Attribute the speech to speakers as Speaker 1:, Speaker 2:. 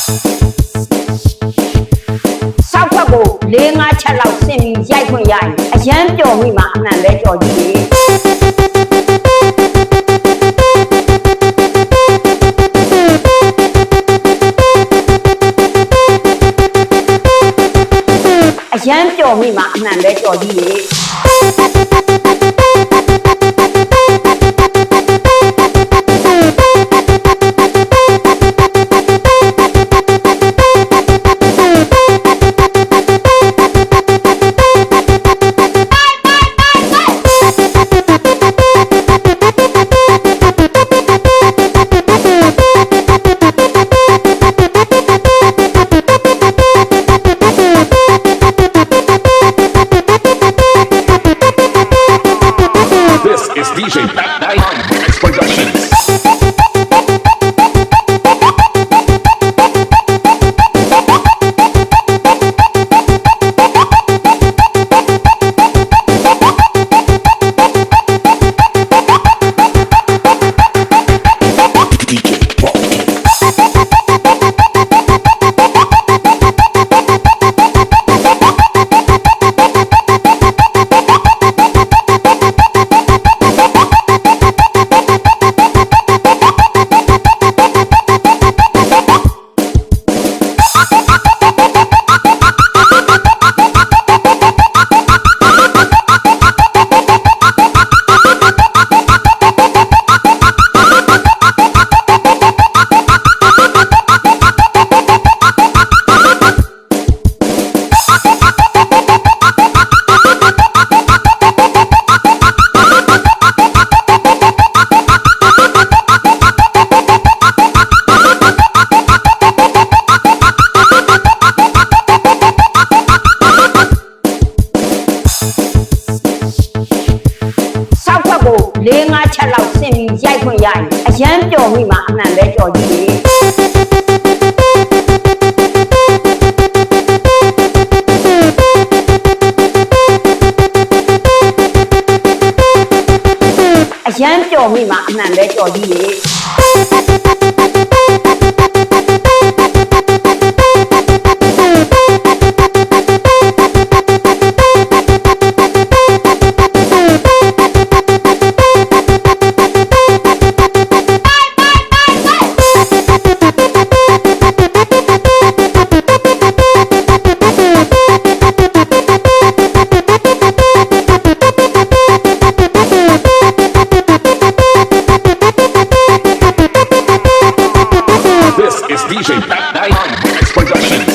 Speaker 1: ဆောက်ခွက်ကို4-5ချက်လောက်ဆင်ပြီးရိုက်ခွင့်ရရင်အရန်ပျော်မိမှာအမှန်ပဲကြော်ကြီးအရန်ပျော်မိမှာအမှန်ပဲကြော်ကြီးလေ
Speaker 2: It's DJ Black Diamond X Productions.4-5ချက်လောက်ဆင်ပြီးရိုက်ခွင့်ရရင်အရန်ပျော်မိမှာအမှန်ပဲကြော်ကြီးလေအရန်ပျော်မိမှာအမှန်ပဲကြော်ကြီးလေThis is DJ Black Diamond X Productions.